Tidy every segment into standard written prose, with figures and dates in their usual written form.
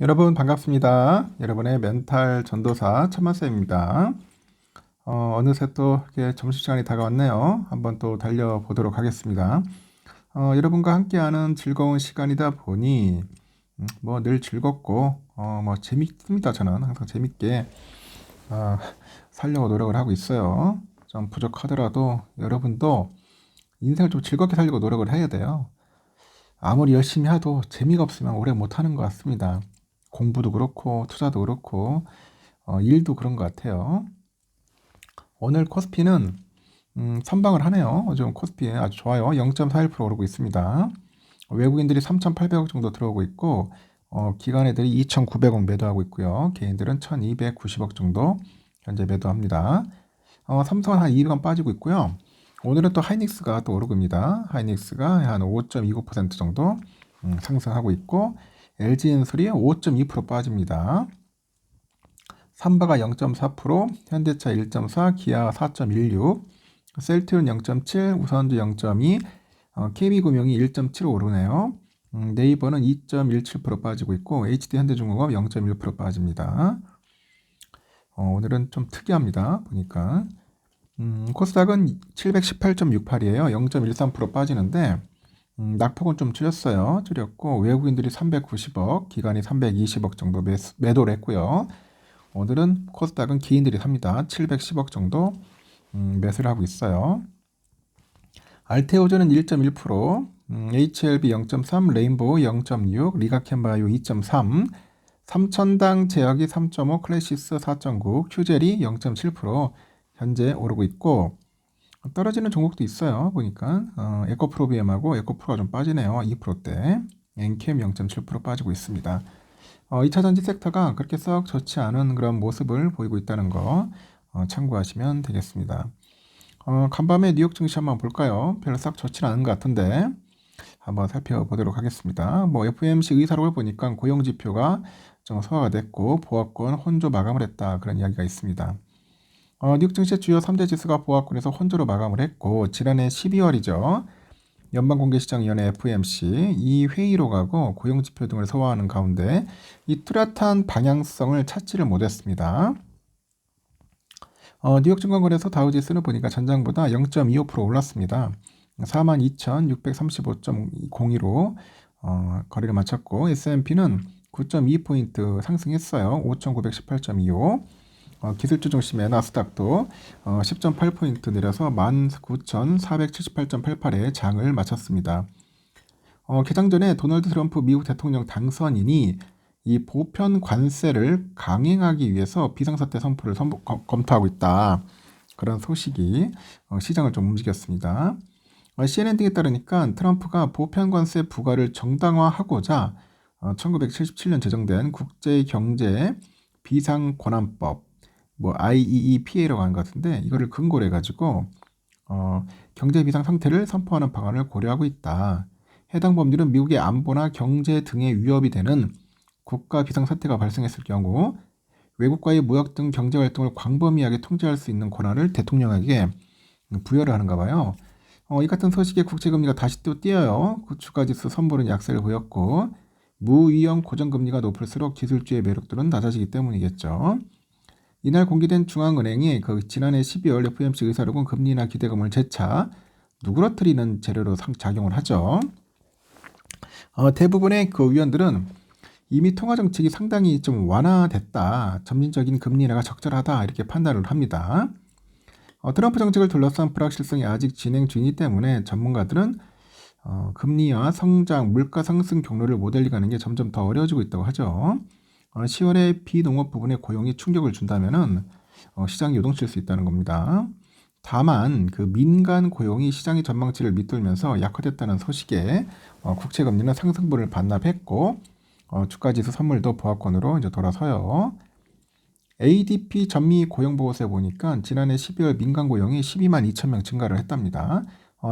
여러분 반갑습니다. 여러분의 멘탈 전도사 천만쌤입니다. 어느새 또 이렇게 점심시간이 다가왔네요. 한번 또 달려보도록 하겠습니다. 여러분과 함께하는 즐거운 시간이다 보니 뭐 늘 즐겁고 뭐 재밌습니다. 저는 항상 재밌게 살려고 노력을 하고 있어요. 좀 부족하더라도 여러분도 인생을 좀 즐겁게 살려고 노력을 해야 돼요. 아무리 열심히 해도 재미가 없으면 오래 못하는 것 같습니다. 공부도 그렇고 투자도 그렇고 일도 그런 것 같아요. 오늘 코스피는 선방을 하네요. 요즘 코스피 아주 좋아요. 0.41% 오르고 있습니다. 외국인들이 3,800억 정도 들어오고 있고 기관애들이 2,900억 매도하고 있고요. 개인들은 1,290억 정도 현재 매도합니다. 삼성은 한 200원 빠지고 있고요. 오늘은 또 하이닉스가 또 오르고 있습니다. 하이닉스가 한 5.29% 정도 상승하고 있고 LG엔솔이 5.2% 빠집니다. 삼바가 0.4%, 현대차 1.4, 기아 4.16, 셀트리온 0.7, 우선주 0.2, KB금융이 1.7 오르네요. 네이버는 2.17% 빠지고 있고 HD현대중공업 0.1% 빠집니다. 오늘은 좀 특이합니다. 보니까 코스닥은 718.68이에요. 0.13% 빠지는데 낙폭은 좀 줄였고 외국인들이 390억, 기관이 320억 정도 매도를 했고요. 오늘은 코스닥은 개인들이 삽니다. 710억 정도 매수를 하고 있어요. 알테오전은 1.1%, HLB 0.3, 레인보우 0.6, 리가켄바이오 2.3, 삼천당 제약이 3.5, 클래시스 4.9, 큐젤이 0.7% 현재 오르고 있고 떨어지는 종목도 있어요. 보니까 에코프로비엠하고 에코프로가 좀 빠지네요. 2%대. 엔캠 0.7% 빠지고 있습니다. 2차전지 섹터가 그렇게 썩 좋지 않은 그런 모습을 보이고 있다는 거 참고하시면 되겠습니다. 간밤에 뉴욕 증시 한번 볼까요? 별로 썩 좋지는 않은 것 같은데 한번 살펴보도록 하겠습니다. 뭐 FOMC 의사록을 보니까 고용지표가 좀 소화가 됐고 보합권 혼조 마감을 했다 그런 이야기가 있습니다. 뉴욕 증시 주요 3대 지수가 보합권에서 혼조로 마감을 했고 지난해 12월이죠. 연방공개시장위원회 FOMC 이 회의로 가고 고용지표 등을 소화하는 가운데 이 뚜렷한 방향성을 찾지를 못했습니다. 뉴욕 증권거래소 다우지수는 보니까 전장보다 0.25% 올랐습니다. 42,635.02로 거래를 마쳤고 S&P는 9.2포인트 상승했어요. 5,918.25. 기술주 중심의 나스닥도 10.8포인트 내려서 19,478.88에 장을 마쳤습니다. 개장 전에 도널드 트럼프 미국 대통령 당선인이 이 보편 관세를 강행하기 위해서 비상사태 선포를 검토하고 있다. 그런 소식이 시장을 좀 움직였습니다. CNN 등에 따르니까 트럼프가 보편 관세 부과를 정당화하고자 1977년 제정된 국제경제 비상권한법 뭐 IEEPA라고 하는 것 같은데 이거를 근거로 해가지고 경제 비상 상태를 선포하는 방안을 고려하고 있다. 해당 법률은 미국의 안보나 경제 등에 위협이 되는 국가 비상 사태가 발생했을 경우 외국과의 무역 등 경제 활동을 광범위하게 통제할 수 있는 권한을 대통령에게 부여를 하는가 봐요. 이 같은 소식에 국채금리가 다시 또 뛰어요. 주가지수 선물은 약세를 보였고 무위험 고정금리가 높을수록 기술주의 매력들은 낮아지기 때문이겠죠. 이날 공개된 중앙은행이 지난해 12월 FOMC 의사록은 금리나 기대금을 재차 누그러뜨리는 재료로 작용을 하죠. 대부분의 위원들은 이미 통화 정책이 상당히 좀 완화됐다. 점진적인 금리 인하가 적절하다. 이렇게 판단을 합니다. 트럼프 정책을 둘러싼 불확실성이 아직 진행 중이기 때문에 전문가들은 금리와 성장, 물가 상승 경로를 모델링하는 게 점점 더 어려워지고 있다고 하죠. 10월에 비농업 부분에 고용이 충격을 준다면은 시장이 요동칠 수 있다는 겁니다. 다만 민간 고용이 시장의 전망치를 밑돌면서 약화됐다는 소식에 국채금리는 상승분을 반납했고 주가지수 선물도 보합권으로 이제 돌아서요. ADP 전미 고용보고서에 보니까 지난해 12월 민간 고용이 12만 2천 명 증가를 했답니다.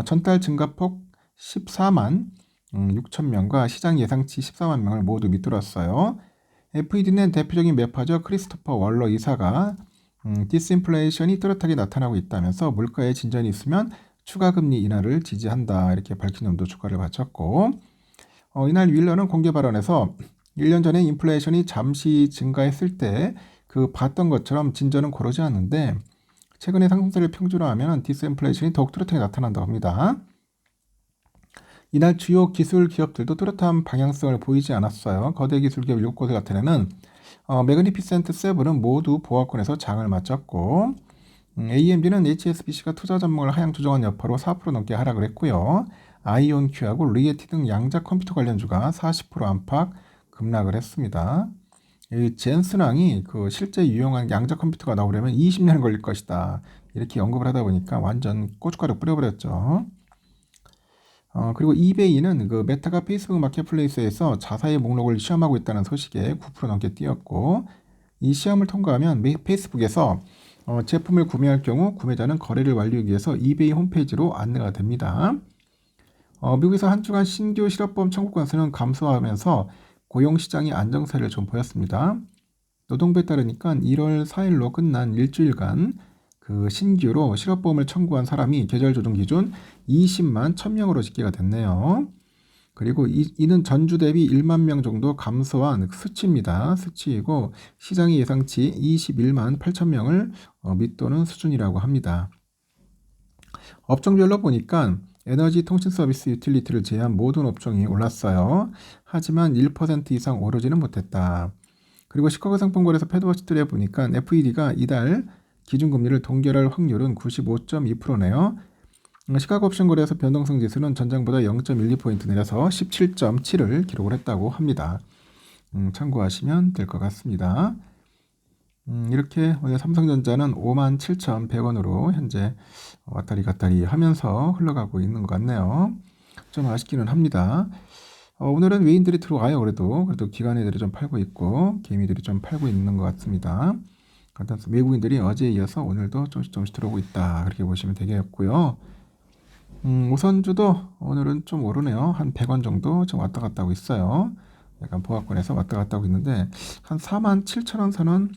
전달 증가폭 14만 6천 명과 시장 예상치 14만 명을 모두 밑돌았어요. FED는 대표적인 매파죠. 크리스토퍼 월러 이사가 디스인플레이션이 뚜렷하게 나타나고 있다면서 물가에 진전이 있으면 추가 금리 인하를 지지한다 이렇게 밝힌 점도 주가를 바쳤고 이날 윌러는 공개 발언에서 1년 전에 인플레이션이 잠시 증가했을 때 그 봤던 것처럼 진전은 고르지 않는데 최근의 상승세를 평준화하면 디스인플레이션이 더욱 뚜렷하게 나타난다고 합니다. 이날 주요 기술 기업들도 뚜렷한 방향성을 보이지 않았어요. 거대 기술 기업 7곳을 나타내는 매그니피센트 7은 모두 보합권에서 장을 마쳤고 AMD는 HSBC가 투자 전망을 하향 조정한 여파로 4% 넘게 하락을 했고요. 아이온큐하고 리에티 등 양자 컴퓨터 관련주가 40% 안팎 급락을 했습니다. 이 젠슨왕이 그 실제 유용한 양자 컴퓨터가 나오려면 20년 걸릴 것이다. 이렇게 언급을 하다 보니까 완전 고춧가루 뿌려버렸죠. 그리고 이베이는 그 메타가 페이스북 마켓플레이스에서 자사의 목록을 시험하고 있다는 소식에 9% 넘게 뛰었고 이 시험을 통과하면 페이스북에서 제품을 구매할 경우 구매자는 거래를 완료하기 위해서 이베이 홈페이지로 안내가 됩니다. 미국에서 한 주간 신규 실업보험 청구 건수는 감소하면서 고용시장이 안정세를 좀 보였습니다. 노동부에 따르니까 1월 4일로 끝난 일주일간 그 신규로 실업보험을 청구한 사람이 계절 조정 기준 20만 1000명으로 집계가 됐네요. 그리고 이는 전주 대비 1만 명 정도 감소한 수치입니다. 수치이고 시장이 예상치 21만 8천 명을 밑도는 수준이라고 합니다. 업종별로 보니까 에너지 통신 서비스 유틸리티를 제외한 모든 업종이 올랐어요. 하지만 1% 이상 오르지는 못했다. 그리고 시카고 상품거래소 패드워치들에 보니까 FED가 이달 기준금리를 동결할 확률은 95.2%네요. 시카고 옵션 거래소 변동성 지수는 전장보다 0.12포인트 내려서 17.7을 기록을 했다고 합니다. 참고하시면 될 것 같습니다. 이렇게 오늘 삼성전자는 57,100원으로 현재 왔다리 갔다리 하면서 흘러가고 있는 것 같네요. 좀 아쉽기는 합니다. 오늘은 외인들이 들어와요. 그래도 기관애들이 좀 팔고 있고 개미들이 좀 팔고 있는 것 같습니다. 외국인들이 어제에 이어서 오늘도 조금씩 들어오고 있다. 그렇게 보시면 되겠고요. 우선주도 오늘은 좀 오르네요. 한 100원 정도 좀 왔다 갔다 하고 있어요. 약간 보합권에서 왔다 갔다 하고 있는데 한 47,000원 선은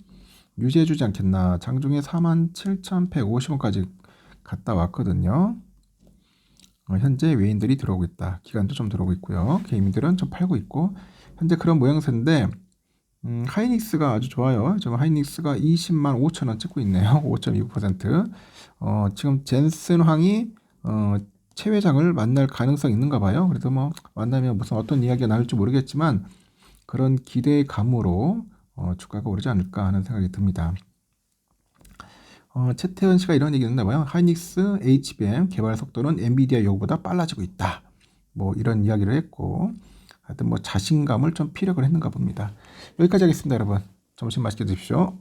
유지해주지 않겠나. 장중에 47,150원까지 갔다 왔거든요. 현재 외인들이 들어오고 있다. 기관도 좀 들어오고 있고요. 개인들은 좀 팔고 있고 현재 그런 모양새인데 하이닉스가 아주 좋아요. 지금 하이닉스가 20만 5천원 찍고 있네요. 5.29%. 지금 젠슨 황이 최 회장을 만날 가능성이 있는가 봐요. 그래도 뭐 만나면 무슨 어떤 이야기가 나올지 모르겠지만 그런 기대의 감으로 주가가 오르지 않을까 하는 생각이 듭니다. 최태현 씨가 이런 얘기 했나 봐요. 하이닉스 HBM 개발 속도는 엔비디아 요구보다 빨라지고 있다. 뭐 이런 이야기를 했고 하여튼 뭐 자신감을 좀 피력을 했는가 봅니다. 여기까지 하겠습니다, 여러분. 점심 맛있게 드십시오.